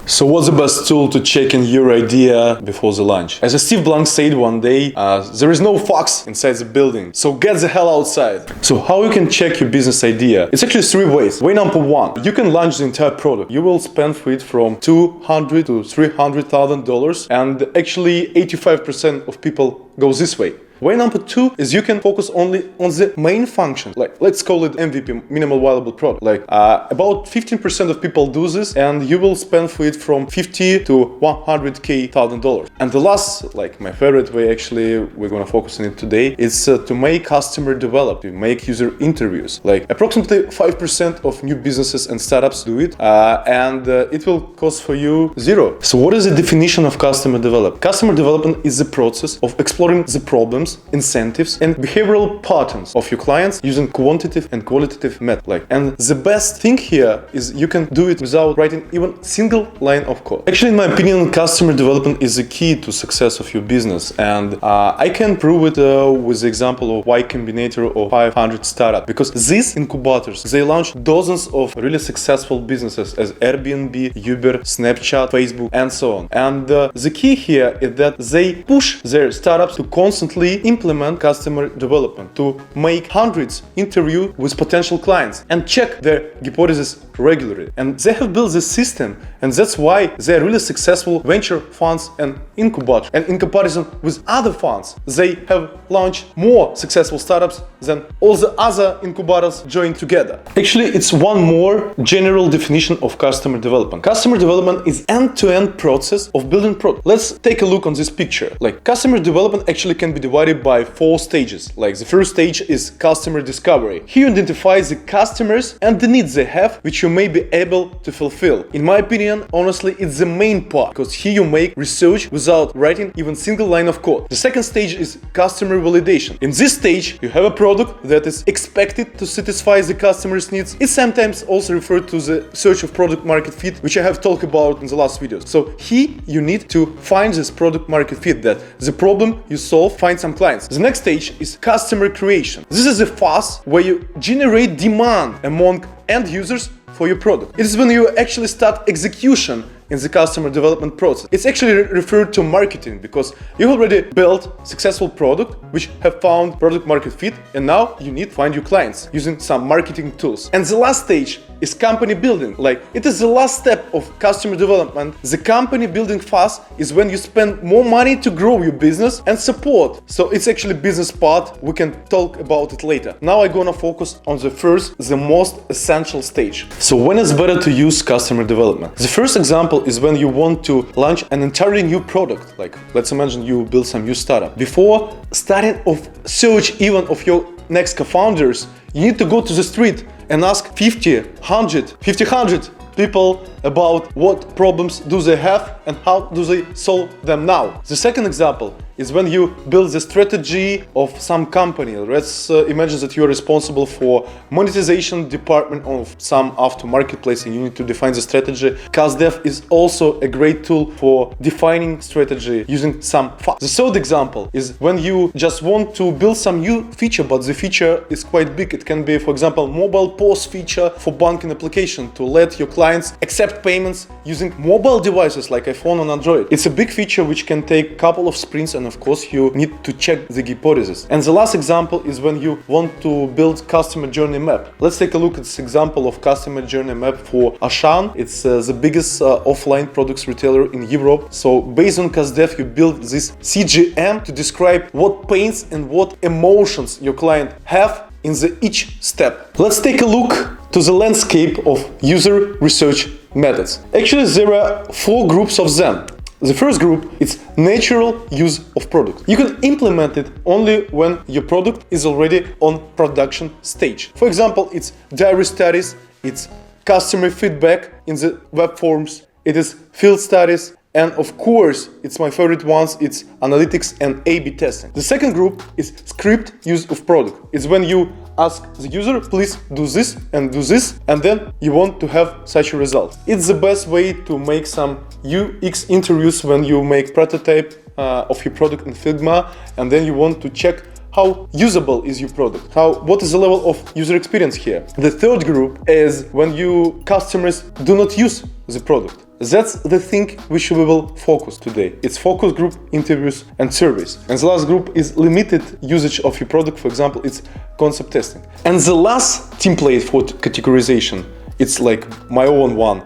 So what's the best tool to check in your idea before the launch? As Steve Blank said one day, there is no fox inside the building, so get the hell outside. So how you can check your business idea? It's actually three ways. Way number one, you can launch the entire product. You will spend for it from $200 to $300,000, and actually 85% of people go this way. Way number two is you can focus only on the main function, like let's call it MVP, minimal viable product. Like about 15% of people do this, and you will spend for it from $50 to $100,000. And the last, like my favorite way, actually we're gonna focus on it today, is to make customer develop, to make user interviews. Like approximately 5% of new businesses and startups do it, and it will cost for you zero. So what is the definition of customer development? Customer development is the process of exploring the problems, incentives, and behavioral patterns of your clients using quantitative and qualitative methods. And the best thing here is you can do it without writing even single line of code. Actually, in my opinion, customer development is the key to success of your business, and I can prove it with the example of Y Combinator of 500 startups, because these incubators, they launched dozens of really successful businesses as Airbnb, Uber, Snapchat, Facebook, and so on. And the key here is that they push their startups to constantly implement customer development, to make hundreds interview with potential clients and check their hypotheses regularly. And they have built this system, and that's why they are really successful venture funds and incubators. And in comparison with other funds, they have launched more successful startups than all the other incubators joined together. Actually, it's one more general definition of customer development. Customer development is end-to-end process of building product. Let's take a look on this picture. Like customer development actually can be divided by 4 stages. Like the first stage is customer discovery. Here you identify the customers and the needs they have, which you may be able to fulfill. In my opinion, honestly, it's the main part, because here you make research without writing even single line of code. The second stage is customer validation. In this stage, you have a product that is expected to satisfy the customer's needs. It's sometimes also referred to the search of product market fit, which I have talked about in the last videos. So here you need to find this product market fit, that the problem you solve, find some clients. The next stage is customer creation. This is a phase where you generate demand among end users for your product. It is when you actually start execution in the customer development process. It's actually referred to marketing, because you already built successful product which have found product market fit, and now you need to find your clients using some marketing tools. And the last stage is company building. Like it is the last step of customer development. The company building phase is when you spend more money to grow your business and support. So it's actually business part. We can talk about it later. Now I'm gonna focus on the first, the most essential stage. So when is better to use customer development? The first example is when you want to launch an entirely new product. Like let's imagine you build some new startup. Before starting of search even of your next co-founders, you need to go to the street and ask 50-100 people about what problems do they have and how do they solve them now. The second example is when you build the strategy of some company. Let's imagine that you are responsible for monetization department of some after marketplace, and you need to define the strategy. CustDev is also a great tool for defining strategy using some facts. The third example is when you just want to build some new feature, but the feature is quite big. It can be, for example, mobile POS feature for banking application to let your clients accept payments using mobile devices like iPhone and Android. It's a big feature which can take a couple of sprints, and of course you need to check the hypothesis. And the last example is when you want to build customer journey map. Let's take a look at this example of customer journey map for Auchan. It's the biggest offline products retailer in Europe. So based on CustDev, you build this CGM to describe what pains and what emotions your client have in the each step. Let's take a look to the landscape of user research methods. Actually, there are 4 groups of them. The first group is natural use of product. You can implement it only when your product is already on production stage. For example, it's diary studies, it's customer feedback in the web forms, it is field studies, and of course, it's my favorite ones, it's analytics and A/B testing. The second group is script use of product. It's when you ask the user, please do this, and then you want to have such a result. It's the best way to make some UX interviews when you make prototype of your product in Figma, and then you want to check how usable is your product, what is the level of user experience here. The third group is when you customers do not use the product. That's the thing which we will focus today. It's focus group, interviews, and surveys. And the last group is limited usage of your product. For example, it's concept testing. And the last template for categorization, it's like my own one.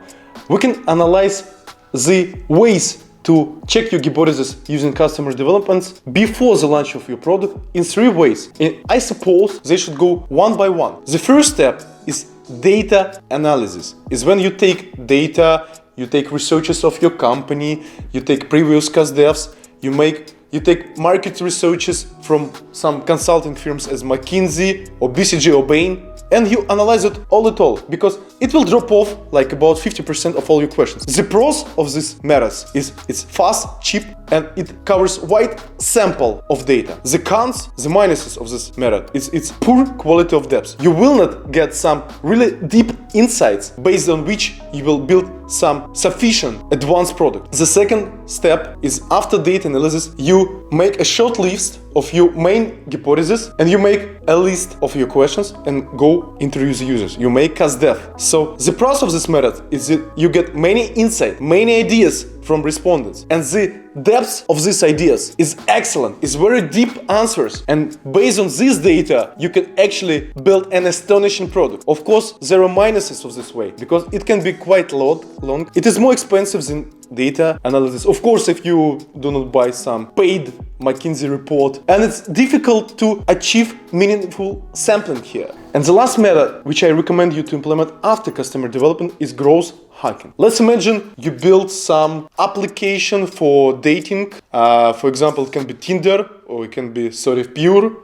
We can analyze the ways to check your hypothesis using customer developments before the launch of your product in 3 ways. And I suppose they should go one by one. The first step is data analysis. Is when you take data, you take researches of your company, you take previous CustDevs, you take market researches from some consulting firms as McKinsey or BCG or Bain, and you analyze it all because it will drop off like about 50% of all your questions. The pros of this methods is it's fast, cheap, and it covers wide sample of data. The cons, the minuses of this method, it's poor quality of depth. You will not get some really deep insights based on which you will build some sufficient advanced product. The second step is after data analysis, you make a short list of your main hypotheses and you make a list of your questions and go interview the users. You make CustDev. So the pros of this method is that you get many insights, many ideas from respondents, and the depth of these ideas is excellent. It's very deep answers, and based on this data you can actually build an astonishing product. Of course, there are minuses of this way because it can be quite long. It is more expensive than data analysis, of course, if you do not buy some paid McKinsey report, and it's difficult to achieve meaningful sampling here. And the last method which I recommend you to implement after customer development is growth hacking. Let's imagine you build some application for dating. For example, it can be Tinder or it can be sort of Pure.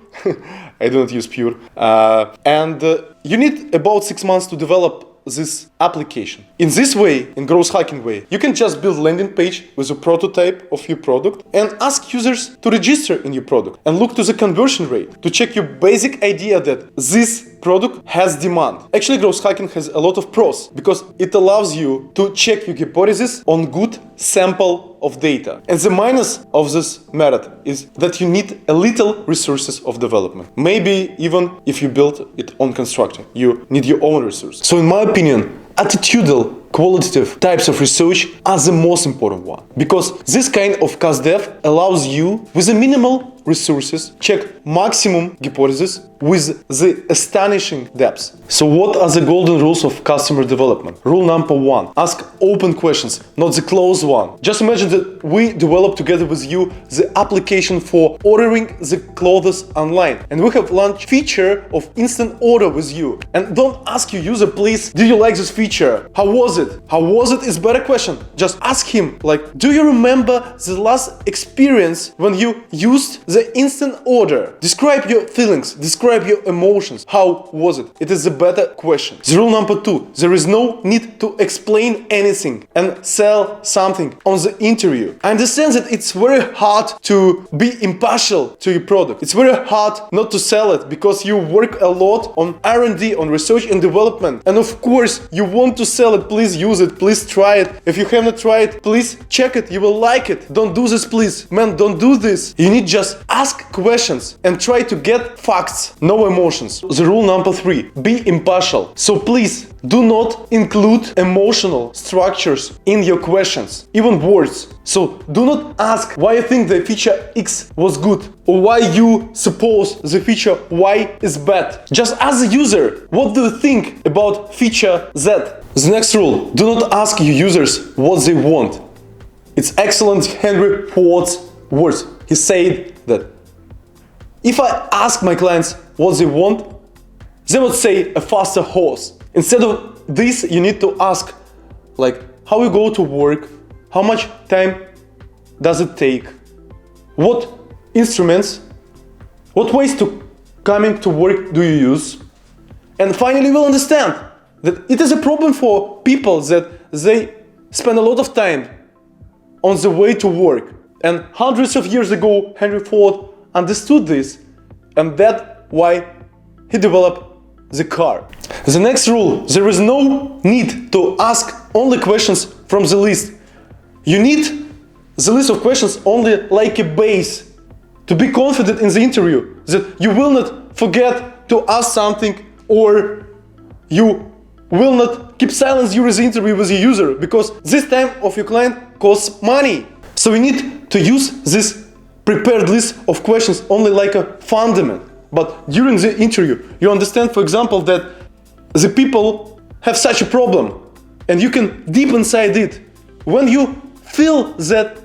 I don't use Pure. And you need about 6 months to develop this application. In this way, in growth hacking way, you can just build landing page with a prototype of your product and ask users to register in your product and look to the conversion rate to check your basic idea that this product has demand. Actually, growth hacking has a lot of pros because it allows you to check your hypothesis on good sample of data. And the minus of this method is that you need a little resources of development. Maybe even if you build it on constructor, you need your own resources. So in my opinion, attitudinal qualitative types of research are the most important one, because this kind of CustDev allows you with a minimal resources check maximum hypothesis with the astonishing depth. So what are the golden rules of customer development? Rule number 1, ask open questions, not the closed one. Just imagine that we develop together with you the application for ordering the clothes online, and we have launched feature of instant order with you. And don't ask your user, please, did you like this feature? How was it? How was it is better question. Just ask him, like, do you remember the last experience when you used the instant order? Describe your feelings, describe your emotions. How was it? It is a better question. The rule number 2, there is no need to explain anything and sell something on the interview. I understand that it's very hard to be impartial to your product. It's very hard not to sell it because you work a lot on R&D, on research and development. And of course, you want to sell it. Please use it. Please try it. If you have not tried it, please check it. You will like it. Don't do this, please. Man, don't do this. You need just ask questions and try to get facts, no emotions. The rule number 3, be impartial. So please do not include emotional structures in your questions, even words. So do not ask why you think the feature X was good or why you suppose the feature Y is bad. Just ask the user, what do you think about feature Z? The next rule, do not ask your users what they want. It's excellent Henry Ford's words. He said that if I ask my clients what they want, they would say a faster horse. Instead of this, you need to ask, like, how you go to work, how much time does it take, what instruments, what ways to coming to work do you use, and finally you will understand that it is a problem for people that they spend a lot of time on the way to work. And hundreds of years ago, Henry Ford understood this, and that's why he developed the car. The next rule, there is no need to ask only questions from the list. You need the list of questions only like a base to be confident in the interview that you will not forget to ask something or you will not keep silence during the interview with your user, because this time of your client costs money. So we need to use this prepared list of questions only like a fundament. But during the interview, you understand, for example, that the people have such a problem, and you can deep inside it. When you feel that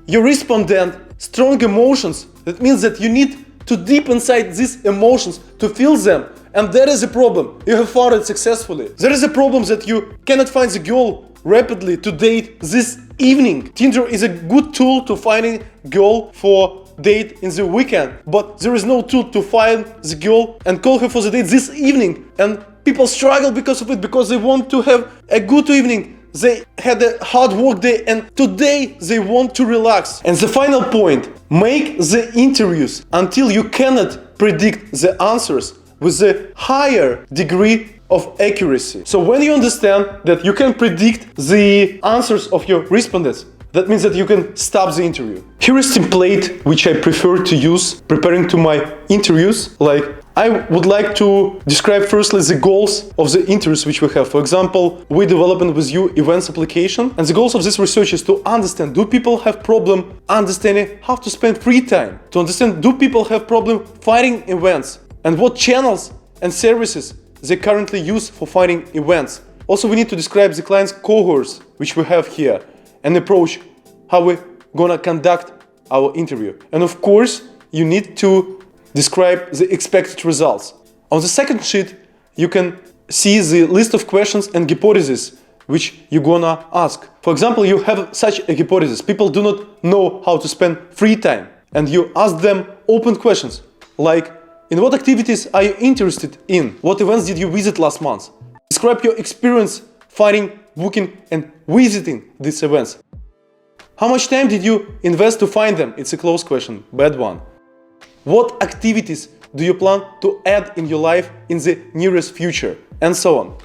your respondent strong emotions, that means that you need to deep inside these emotions to feel them. And there is a problem. You have found it successfully. There is a problem that you cannot find the girl rapidly to date this evening. Tinder is a good tool to finding girl for date in the weekend, but there is no tool to find the girl and call her for the date this evening. And people struggle because of it, because they want to have a good evening. They had a hard work day and today they want to relax. And the final point, make the interviews until you cannot predict the answers with a higher degree of accuracy. So when you understand that you can predict the answers of your respondents, that means that you can stop the interview. Here is a template which I prefer to use preparing to my interviews. Like, I would like to describe firstly the goals of the interviews which we have. For example, we developing with you events application, and the goals of this research is to understand, do people have problem understanding how to spend free time? To understand, do people have problem finding events? And what channels and services they currently use for finding events? Also, we need to describe the client's cohorts which we have here, and approach how we're gonna conduct our interview. And of course, you need to describe the expected results. On the second sheet, you can see the list of questions and hypotheses which you're gonna ask. For example, you have such a hypothesis. People do not know how to spend free time. And you ask them open questions like, in what activities are you interested in? What events did you visit last month? Describe your experience finding, booking and visiting these events. How much time did you invest to find them? It's a close question, bad one. What activities do you plan to add in your life in the nearest future? And so on.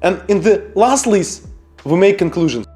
And in the last list, we make conclusions.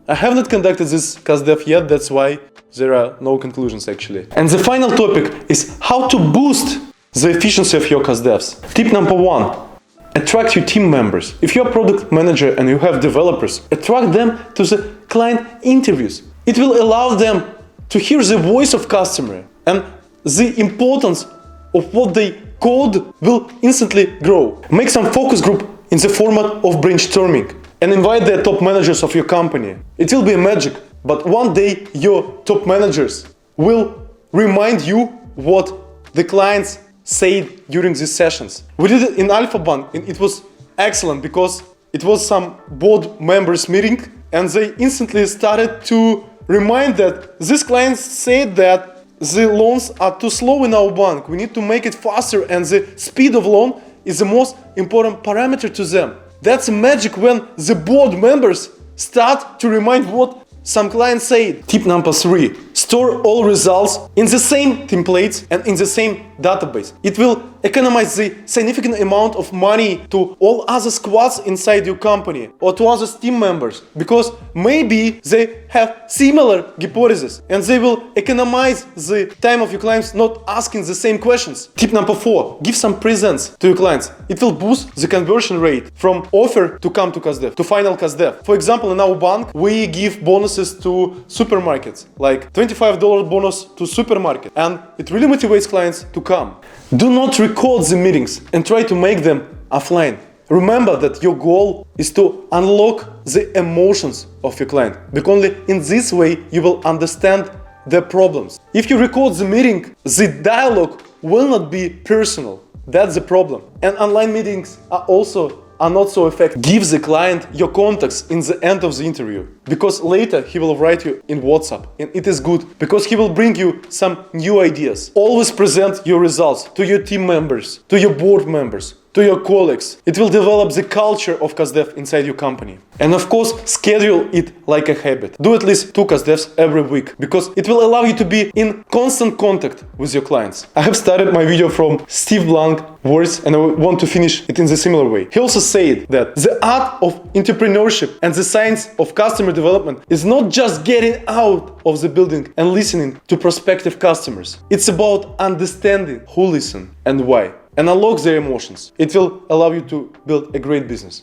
I have not conducted this CustDev yet, that's why there are no conclusions actually. And the final topic is how to boost the efficiency of your CustDevs. Tip number 1. Attract your team members. If you're a product manager and you have developers, attract them to the client interviews. It will allow them to hear the voice of customer, and the importance of what they code will instantly grow. Make some focus group in the format of brainstorming and invite the top managers of your company. It will be a magic, but one day your top managers will remind you what the clients said during these sessions. We did it in Alpha Bank and it was excellent because it was some board members meeting and they instantly started to remind that these clients said that the loans are too slow in our bank. We need to make it faster and the speed of loan is the most important parameter to them. That's magic when the board members start to remind what some clients said. Tip number 3. Store all results in the same templates and in the same database. It will economize the significant amount of money to all other squads inside your company or to other team members, because maybe they have similar hypotheses and they will economize the time of your clients not asking the same questions. Tip number 4. Give some presents to your clients. It will boost the conversion rate from offer to come to CustDev, to final CustDev. For example, in our bank, we give bonuses to supermarkets, like $25 bonus to supermarket, and it really motivates clients to come. Do not record the meetings and try to make them offline. Remember that your goal is to unlock the emotions of your client, because only in this way you will understand their problems. If you record the meeting, the dialogue will not be personal. That's the problem. And online meetings are not so effective. Give the client your contacts in the end of the interview, because later he will write you in WhatsApp, and it is good because he will bring you some new ideas. Always present your results to your team members, to your board members, to your colleagues. It will develop the culture of CustDev inside your company. And of course, schedule it like a habit. Do at least 2 CustDevs every week, because it will allow you to be in constant contact with your clients. I have started my video from Steve Blank words, and I want to finish it in the similar way. He also said that the art of entrepreneurship and the science of customer development is not just getting out of the building and listening to prospective customers. It's about understanding who listen and why. and unlock their emotions. It will allow you to build a great business.